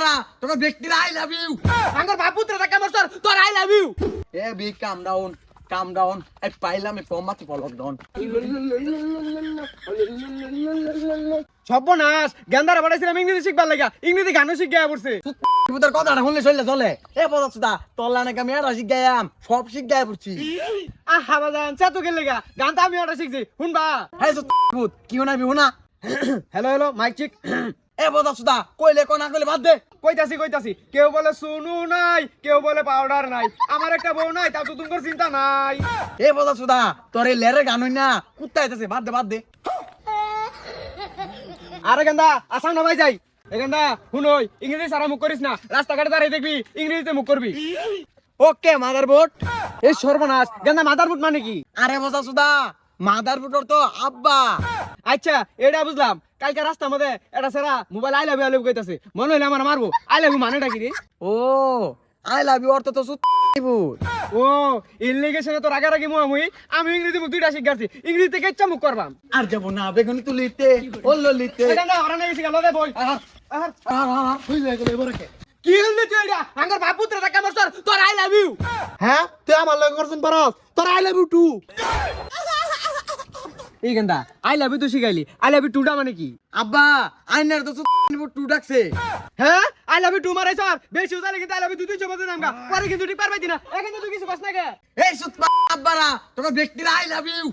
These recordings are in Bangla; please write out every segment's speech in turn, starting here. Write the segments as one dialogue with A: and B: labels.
A: আব্বারা তোর ব্যক্তির আই লাভ ইউ আঙ্গর বাপুত্র টাকা মরছর তোর আই লাভ ইউ এ বি কাম ডাউন আই পাইলাম এ কমাতি ফলক ডাউন
B: সর্বনাশ গেন্দারা বাড়াইছিলাম ইংরেজি শিখবার লাগা ইংরেজি গানও শিখ গিয়া পড়ছে
A: তোর কথাটা শুনলে চলে চলে এ পদার্থটা তোর লানে মেয়েরা শিখ গায়াম সব শিখ গায়া পড়ছি
B: আহা বাজান সে তো গেলে গা গান তো আমি ওটা শিখছি শুনবা
A: হ্যাঁ কি শোনাবি শোনা
B: হ্যালো হ্যালো মাইক চেক
A: এ পদার্থটা কইলে কোনা কইলে বাদ দে
B: কইতাছি কেউ বলে সুনু নাই কেউ বলে পাউডার নাই আমার একটা বউ নাই তা তো তোমার চিন্তা নাই
A: এ পদার্থটা তোর এই লেরে গান হই না কুত্তা আইতাছে বাদ দে
B: আরে গেন্দা আসাম না ভাই যাই এ গেন্দা শুনই ইংরেজি সারা মুখ করিস না রাস্তাঘাটে দাঁড়িয়ে দেখবি ইংরেজিতে মুখ করবি
A: ওকে মাদারবোর্ড
B: এই সর্বনাশ গেন্দা মাদারবোর্ড মানে কি
A: আরে পদার্থটা মাদারবোর্ডর তো আব্বা
B: আচ্ছা এটা বুঝলাম কালকে রাস্তার মধ্যে এটা সেরা মোবাইল আই লাভ ইউ কইতাছে মনে হইলে আমার মারবো আই লাভ ইউ মানেটা কি রে
A: ও আই লাভ ইউ অর্থ তো
B: ও ইনলিগেশনে তো রাগারাগি মুই আমি ইংরেজি মুখ দুইটা শিখাচ্ছি ইংরেজিতে কেচ্চা মুখ করবাম
A: আর যাবো না বেগুনি তুলিতে ওল্লিতে
B: এটা না ওরা নাই শিখা লদে বই কি হইলে তুই এটা আঙ্গর বাপুত্র টাকা মরছর তোর আই লাভ ইউ
A: হ্যাঁ তুই আমার লগে করছেন পারস তোর আই লাভ ইউ টু
B: এই গেন্দা আই লাভ ইউ তো শিখাইলি আই লাভ ইউ টুটা মানে কি
A: আব্বা আইনার তো টু ডাকছে
B: হ্যাঁ আই লাভ ইউ টু মারাই স্যার বেশি উজালে কিন্তু আই লাভ ইউ দুই তিনশো বছর নামগা পরে কিন্তু ঠিক পারবাই না এখন তুই কিছু বাস না গে
A: এই সুত আব্বারা তোর ব্যক্তির আই লাভ ইউ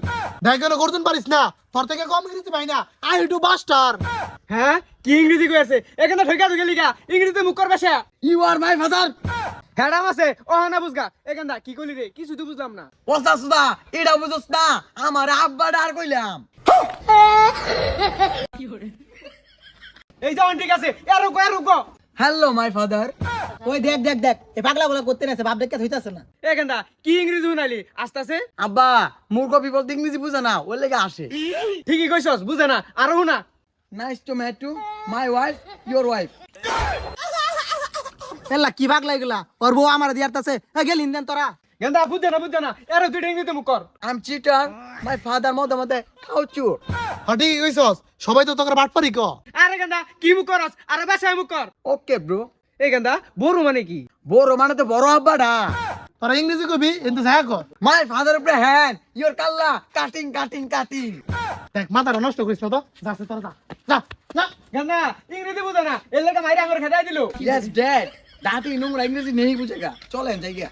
C: দেখেন করতেন পারিস না তোর থেকে কম ইংরেজি পাই না আই টু বাস্টার
B: হ্যাঁ কি ইংরেজি কইছে এখানে ঠেকা তো গেলি গা ইংরেজিতে মুখ করবে সে
A: ইউ আর মাই ফাদার
B: হ্যাডাম আছে ও না বুঝগা এখানটা কি কইলি রে কিছু তো বুঝলাম না
A: পচা সুদা এটা বুঝছ না আমার আব্বা ডার কইলাম
B: এই যাও ঠিক আছে এরকো
A: হ্যালো মাই ফাদার
C: ওই দেখ এ পাগলা বলা করতে না বাপ দেখতে হইতাছে না
B: এখানটা কি ইংরেজি শুনাইলি আস্তে
A: আব্বা মূর্খ বিপদ ইংরেজি বুঝে না ওর লেগে আসে
B: ঠিকই কইছস বুঝে না আরো শুনা
A: nice to meet to my wife your wife
C: এলা কি পাগলা এগুলা ওর বউ আমার দিয়ারতাছে গেলিন দেন তোরা
B: গেন্দা বুঝে না এর তুই ইংরেজিতে মুখ কর
A: I am cheater my father মধ্যে কাউচুর
C: হটি কইছস সবাই তো তোকে বাট পারি ক
B: আরে গেন্দা কি মুখ করস আরে বাসায় মুখ কর
A: ওকে ব্রো
B: এই গেন্দা বড় মানে কি
A: বড় মানে তো বড় আব্বাডা
C: তোরা ইংরেজি কবি কিন্তু যা কর
A: মাই ফাদার উপরে হ্যান্ড ইওর কাল্লা কাটিং
C: দেখ মাথাটা নষ্ট করিস না তো যাচ্ছে তোরা যা যা যা
B: গেন্দা ইংরেজি বুঝে না এর লেগে মাইরা আঙুর খেদাই দিল
A: ইয়েস ড্যাড দাঁতি নোংরা ইংরেজি নেই বুঝেগা চলেন যাই গিয়া